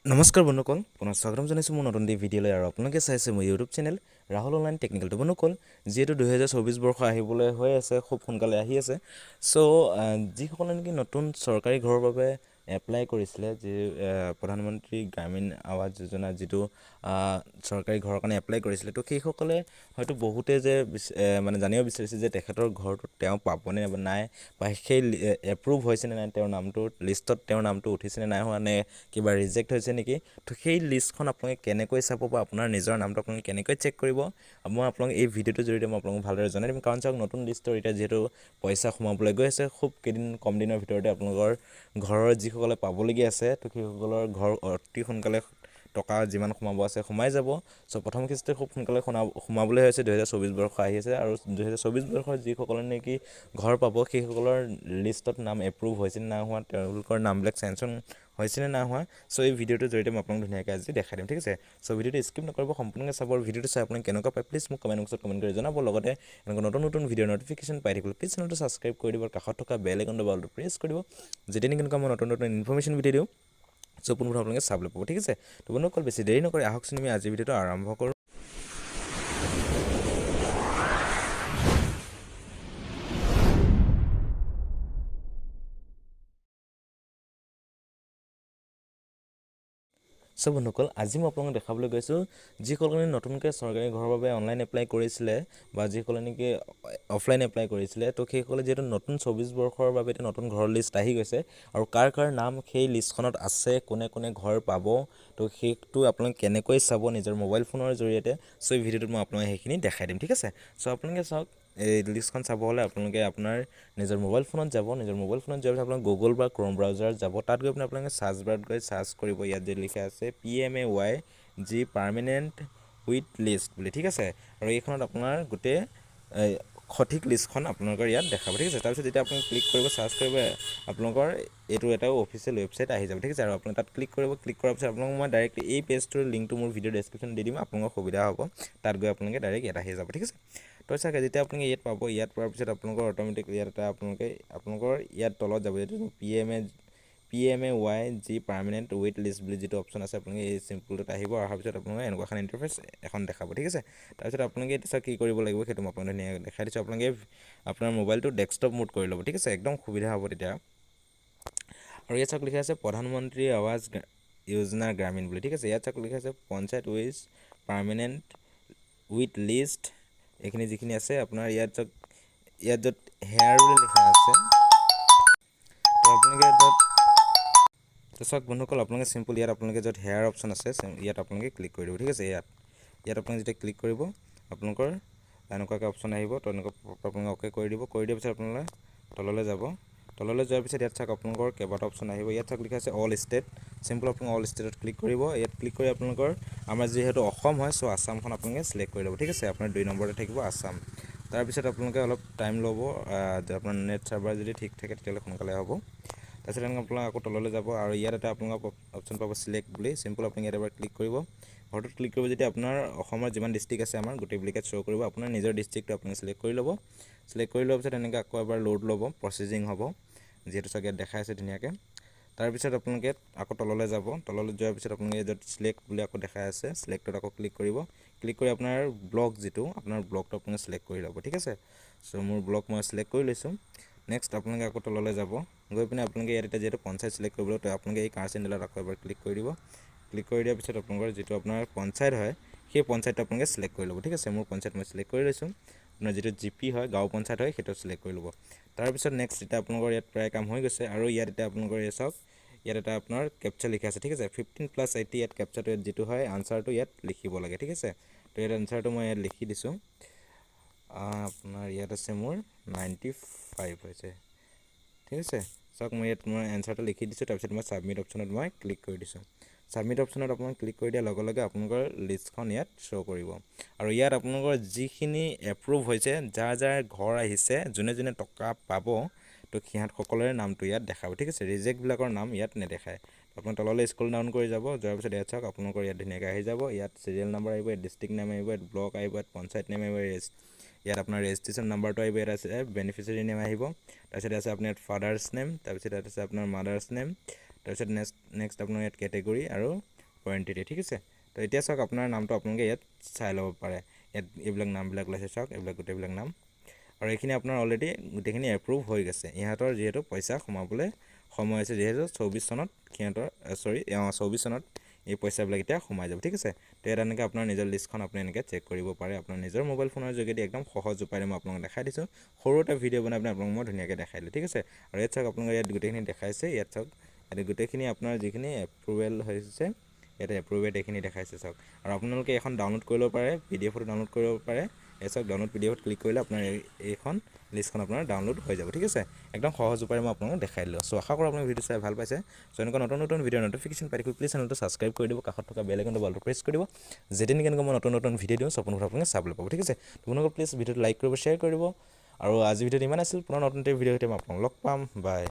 নমস্কাৰ বন্ধুসকল, পুনৰ স্বাগতম জনাইছোঁ মোৰ নতুন ভিডিঅ'লৈ। আৰু আপোনালোকে চাইছে মোৰ ইউটিউব চেনেল ৰাহুল অনলাইন টেকনিকেলটো। বন্ধুসকল, যিহেতু 2024 বৰ্ষ আহিবলৈ হৈ আছে, খুব সোনকালে আহি আছে। চ' যিসকলে নেকি নতুন চৰকাৰী ঘৰৰ বাবে এপ্লাই কৰিছিলে, যি প্ৰধানমন্ত্ৰী গ্ৰামীণ আৱাস যোজনা যিটো চৰকাৰী ঘৰৰ কাৰণে এপ্লাই কৰিছিলে, তো সেইসকলে হয়তো বহুতে যে মানে জানিব বিচাৰিছে যে তেখেতৰ ঘৰটো তেওঁ পাবনে নাই, বা সেই এপ্ৰুভ হৈছেনে নাই, তেওঁৰ নামটো লিষ্টত তেওঁৰ নামটো উঠিছেনে নাই হোৱা, নে কিবা ৰিজেক্ট হৈছে নেকি। তো সেই লিষ্টখন আপোনালোকে কেনেকৈ চাব বা আপোনাৰ নিজৰ নামটো আপোনালোকে কেনেকৈ চেক কৰিব, মই আপোনালোক এই ভিডিঅ'টোৰ জৰিয়তে মই আপোনালোকক ভালদৰে জনাই দিম। কাৰণ চাওক, নতুন লিষ্টৰ এতিয়া যিহেতু পইচা সোমাবলৈ গৈ আছে, খুব কম দিনৰ ভিতৰতে আপোনালোকৰ ঘৰৰ যিসকলে পাবলগীয়া আছে, তো সেইসকলৰ ঘৰ অতি সোনকালে টকা যিমান সোমাব আছে সোমাই যাব। চ' প্ৰথম কিস্তি খুব সোনকালে সোমাবলৈ হৈছে। 2024 বৰ্ষ আহি আছে, আৰু 2024 বৰ্ষৰ যিসকলে নেকি ঘৰ পাব, সেইসকলৰ লিষ্টত নাম এপ্ৰুভ হৈছেনে নাই হোৱা, তেওঁলোকৰ নামবিলাক চেঞ্চন হৈছেনে নাই হোৱা। চ' এই ভিডিঅ'টোৰ জৰিয়তে মই আপোনাক ধুনীয়াকৈ আজি দেখাই দিম, ঠিক আছে। চ' ভিডিঅ'টো স্কিপ নকৰিব, সম্পূৰ্ণকৈ চাব। আৰু ভিডিঅ'টো চাই আপুনি কেনেকুৱা পায় প্লিজ মোক কমেণ্ট বক্সত কমেণ্ট কৰি জনাব। লগতে এনেকুৱা নতুন ভিডিঅ'ৰ নটিফিকেশ্যন পাই থাকিবলৈ প্লিজ চেনেলটো ছাবস্ক্ৰাইব কৰি দিব, আৰু কাষত থকা বেল আইকনটো বালটো প্ৰেছ কৰি দিব, যেতিয়া নেকি মই নতুন ইনফৰ্মেশ্যন ভিডিঅ' দিওঁ। চ' পোনপ্ৰথমে আপোনালোকে চাবলৈ পাব, ঠিক আছে। তো বন্ধুসকল, বেছি দেৰি নকৰি আহকচোন আমি আজিৰ ভিডিঅ'টো আৰম্ভ কৰোঁ। চ' বন্ধুসকল, আজি মই আপোনালোকক দেখাবলৈ গৈছোঁ যিসকলে নতুনকৈ চৰকাৰী ঘৰৰ বাবে অনলাইন এপ্লাই কৰিছিলে, বা যিসকলে নেকি অফলাইন এপ্লাই কৰিছিলে, তো সেইসকলে যিহেতু নতুন 24 বৰ্ষৰ বাবে এতিয়া নতুন ঘৰৰ লিষ্ট আহি গৈছে, আৰু কাৰ নাম সেই লিষ্টখনত আছে, কোনে কোনে ঘৰ পাব, তো সেইটো আপোনালোকে কেনেকৈ চাব নিজৰ মোবাইল ফোনৰ জৰিয়তে। চ' এই ভিডিঅ'টোত মই আপোনাক সেইখিনি দেখাই দিম, ঠিক আছে। চ' আপোনালোকে চাওক, এই লিষ্টখন চাব হ'লে আপোনালোকে আপোনাৰ নিজৰ মোবাইল ফোনত যাব। নিজৰ মোবাইল ফোনত যোৱাৰ পিছত আপোনালোকে গুগল বা ক্ৰ'ম ব্ৰাউজাৰত যাব। তাত গৈ পিনে আপোনালোকে চাৰ্চ বাৰত গৈ চাৰ্চ কৰিব, ইয়াত যে লিখা আছে PMAYG পাৰ্মানেণ্ট উইথ লিষ্ট বুলি, ঠিক আছে। আৰু এইখনত আপোনাৰ গোটেই সঠিক লিষ্টখন আপোনালোকৰ ইয়াত দেখাব, ঠিক আছে। তাৰপিছত যেতিয়া আপুনি ক্লিক কৰিব, চাৰ্চ কৰিব, আপোনালোকৰ এইটো এটা অফিচিয়েল ৱেবছাইট আহি যাব, ঠিক আছে। আৰু আপুনি তাত ক্লিক কৰিব, ক্লিক কৰাৰ পিছত আপোনালোকক মই ডাইৰেক্ট এই পেজটোৰ লিংকটো মোৰ ভিডিঅ' ডেছক্ৰিপশ্যন দি দিম, আপোনালোকৰ সুবিধা হ'ব। তাত গৈ আপোনালোকে ডাইৰেক্ট ইয়াত আহি যাব, ঠিক আছে। তো চাগে যেতিয়া আপুনি ইয়াত পাব, ইয়াত পোৱাৰ পিছত আপোনালোকৰ অট'মেটিক ইয়াত এটা আপোনালোকৰ ইয়াত তলত যাব, এইটো PMAYG পাৰ্মানেণ্ট ৱেইট লিষ্ট বুলি যিটো অপশ্যন আছে, আপোনালোকে এই চিম্পলটোত আহিব। অহাৰ পিছত আপোনালোকে এনেকুৱা এখন ইণ্টাৰফেচ এখন দেখাব, ঠিক আছে। তাৰপিছত আপোনালোকে এতিয়া কি কৰিব লাগিব সেইটো মই আপোনাক ধুনীয়াকৈ দেখাই দিছোঁ। আপোনালোকে আপোনাৰ মোবাইলটো ডেস্কটপ মোড কৰি ল'ব, ঠিক আছে, একদম সুবিধা হ'ব তেতিয়া। আৰু ইয়াত চাওক লিখা আছে প্ৰধানমন্ত্ৰী আৱাস যোজনা গ্ৰামীণ বুলি, ঠিক আছে। ইয়াত চাওক লিখা আছে panchayat with permanent with list, এইখিনি যিখিনি আছে আপোনাৰ ইয়াত চাওক, ইয়াত য'ত হেয়াৰ বুলি লিখা আছে, তো আপোনালোকে তো চাওক বন্ধুসকল, আপোনালোকে চিম্পল ইয়াত আপোনালোকে য'ত হেয়াৰ অপশ্যন আছে, ইয়াত আপোনালোকে ক্লিক কৰি দিব, ঠিক আছে। ইয়াত আপোনালোকে যেতিয়া ক্লিক কৰিব, আপোনালোকৰ এনেকুৱাকৈ অপশ্যন আহিব। তো এনেকুৱা আপোনালোকে অ'কে কৰি দিব। কৰি দিয়াৰ পিছত আপোনালোকে তললৈ যাব। তললৈ যোৱাৰ পিছত ইয়াত চাওক আপোনালোকৰ কেইবাটা অপশ্যন আহিব। ইয়াত চাওক লিখা আছে অল ষ্টেট, চিম্পল আপোনালোকে অল ষ্টেটত ক্লিক কৰিব। ইয়াত ক্লিক কৰি আপোনালোকৰ আমাৰ যিহেতু অসম হয়, চ' আছামখন আপোনালোকে চিলেক্ট কৰি ল'ব, ঠিক আছে। আপোনাৰ 2 নম্বৰতে থাকিব আছাম। তাৰপিছত আপোনালোকে অলপ টাইম ল'ব, আপোনাৰ নেট চাৰ্ভাৰ যদি ঠিক থাকে তেতিয়াহ'লে সোনকালে হ'ব। তাৰপিছত এনেকৈ আপোনালোকে আকৌ তললৈ যাব, আৰু ইয়াত এটা আপোনালোকৰ অপশ্যন পাব চিলেক্ট বুলি, চিম্পল আপুনি ইয়াত এবাৰ ক্লিক কৰিব। ঘৰটোত ক্লিক কৰিব যেতিয়া আপোনাৰ অসমৰ যিমান ডিষ্ট্ৰিক্ট আছে আমাৰ গোটেইবিলাকে শ্ব' কৰিব। আপোনাৰ নিজৰ ডিষ্ট্ৰিক্টটো আপুনি চিলেক্ট কৰি ল'ব। চিলেক্ট কৰি লোৱাৰ পিছত এনেকৈ আকৌ এবাৰ লোড ল'ব, প্ৰচেছিং হ'ব, যিহেতু চাগে ইয়াত দেখাই আছে ধুনীয়াকৈ। তাৰপিছত আপোনালোকে আকৌ তললৈ যাব। তললৈ যোৱাৰ পিছত আপোনালোকে য'ত চিলেক্ট বুলি আকৌ দেখাই আছে, চিলেক্টত আকৌ ক্লিক কৰিব। ক্লিক কৰি আপোনাৰ ব্লক যিটো আপোনাৰ ব্লকটো আপুনি চিলেক্ট কৰি ল'ব, ঠিক আছে। চ' মোৰ ব্লক মই চিলেক্ট কৰি লৈছোঁ। নেক্সট আপোনালোকে আকৌ তললৈ যাব। গৈ পিনে আপোনালোকে ইয়াত এতিয়া যিহেতু পঞ্চায়ত চিলেক্ট কৰিবলৈ, তো আপোনালোকে এই কাৰ চিনডালত আকৌ এবাৰ ক্লিক কৰি দিব। ক্লিক কৰি দিয়াৰ পিছত আপোনালোকৰ যিটো আপোনাৰ পঞ্চায়ত হয়, সেই পঞ্চায়তটো আপোনালোকে চিলেক্ট কৰি ল'ব, ঠিক আছে। মোৰ পঞ্চায়ত মই চিলেক্ট কৰি লৈছোঁ। আপোনাৰ যিটো GP হয়, গাঁও পঞ্চায়ত হয়, সেইটো চিলেক্ট কৰি ল'ব। তাৰপিছত নেক্সট এতিয়া আপোনালোকৰ ইয়াত প্ৰায় কাম হৈ গৈছে। আৰু ইয়াত এতিয়া আপোনালোকৰ এই চাওক, ইয়াত এটা আপোনাৰ কেপচা লিখা আছে, ঠিক আছে। 15+80 ইয়াত কেপচাটো যিটো হয় আনচাৰটো ইয়াত লিখিব লাগে, ঠিক আছে। তো ইয়াত আনচাৰটো মই ইয়াত লিখি দিছোঁ। আপোনাৰ ইয়াত আছে মোৰ 95 হৈছে, ঠিক আছে। চাওক মই ইয়াত এনচাৰটো লিখি দিছোঁ। তাৰপিছত মই ছাবমিট অপশ্যনত মই ক্লিক কৰি দিছোঁ। ছাবমিট অপশ্যনত আপোনাক ক্লিক কৰি দিয়াৰ লগে লগে আপোনালোকৰ লিষ্টখন ইয়াত শ্ব' কৰিব। আৰু ইয়াত আপোনালোকৰ যিখিনি এপ্ৰুভ হৈছে, যাৰ যাৰ ঘৰ আহিছে, যোনে যোনে টকা পাব, তো সিহঁত সকলোৰে নামটো ইয়াত দেখাব, ঠিক আছে। ৰিজেক্টবিলাকৰ নাম ইয়াত নেদেখায়। আপোনাৰ তললৈ স্ক্ৰল ডাউন কৰি যাব। যোৱাৰ পিছত ইয়াত চাওক আপোনালোকৰ ইয়াত ধুনীয়াকৈ আহি যাব। ইয়াত চিৰিয়েল নাম্বাৰ আহিব, ইয়াত ডিষ্ট্ৰিক্ট নেম আহিব, ইয়াত ব্লক আহিব, ইয়াত পঞ্চায়ত নেম আহিব, ইয়াত আপোনাৰ ৰেজিষ্ট্ৰেশ্যন নাম্বাৰটো আহিব, ইয়াত আছে বেনিফিচিয়াৰী নেম আহিব। তাৰপিছত আছে আপোনাৰ ফাদাৰ্ছ নেম, তাৰপিছত ইয়াত আছে আপোনাৰ মাদাৰ্ছ নেম, তাৰপিছত নেক্সট আপোনাৰ ইয়াত কেটেগৰী আৰু ৱাৰেণ্টিতে ঠিক আছে। তো এতিয়া চাওক আপোনাৰ নামটো আপোনালোকে ইয়াত চাই ল'ব পাৰে। ইয়াত এইবিলাক নামবিলাক ওলাইছে চাওক, এইবিলাক গোটেইবিলাক নাম, আৰু এইখিনি আপোনাৰ অলৰেডি গোটেইখিনি এপ্ৰুভ হৈ গৈছে। ইহঁতৰ যিহেতু পইচা সোমাবলৈ সময় আছে, যিহেতু 24 চনত সিহঁতৰ 24 চনত এই পইচাবিলাক এতিয়া সোমাই যাব ঠিক আছে। তো ইয়াত এনেকৈ আপোনাৰ নিজৰ লিষ্টখন আপুনি এনেকৈ চেক কৰিব পাৰে আপোনাৰ নিজৰ মোবাইল ফোনৰ যোগেদি। একদম সহজ উপায়েৰে মই আপোনালোকক দেখাই দিছোঁ। সৰু এটা ভিডিঅ' বনাই আপোনালোকক মই ধুনীয়াকৈ দেখাই দিলোঁ ঠিক আছে। আৰু ইয়াত চাওক আপোনালোকে ইয়াত গোটেইখিনি দেখাইছে। ইয়াত চাওক ইয়াত গোটেইখিনি আপোনাৰ যিখিনি এপ্ৰুভেল হৈছে ইয়াতে এপ্ৰুভেড এইখিনি দেখাইছে চাওক। আৰু আপোনালোকে এখন ডাউনলোড কৰি ল'ব পাৰে, PDF ডাউনলোড কৰিব পাৰে। এই চাওক ডাউনলোড PDF ক্লিক কৰিলে আপোনাৰ এইখন লিষ্টখন আপোনাৰ ডাউনলোড হৈ যাব ঠিক আছে। একদম সহজ উপায়েৰে মই আপোনালোকক দেখাই দিলোঁ। চ' আশা কৰোঁ আপোনালোকে ভিডিঅ' চাই ভাল পাইছে। চ' এনেকুৱা নতুন নতুন ভিডিঅ'ৰ ন'টিফিকেশ্যন পাই থাকিব প্লিজ চেনেলটো ছাবস্ক্ৰাইব কৰি দিব, কাষত থকা বেল আইকনটো বলটো প্ৰেছ কৰি দিব, যেতিয়া নেকি মই নতুন নতুন ভিডিঅ' দিওঁ সপোন আপোনালোকে চাবলৈ পাব ঠিক আছে। আপোনালোকে প্লিজ ভিডিঅ'টো লাইক কৰিব, শ্বেয়াৰ কৰিব। আৰু আজি ভিডিঅ'টো ইমান আছিল। পুনৰ নতুন ভিডিঅ' সৈতে মই আপোনালোকক লগ পাম। বাই।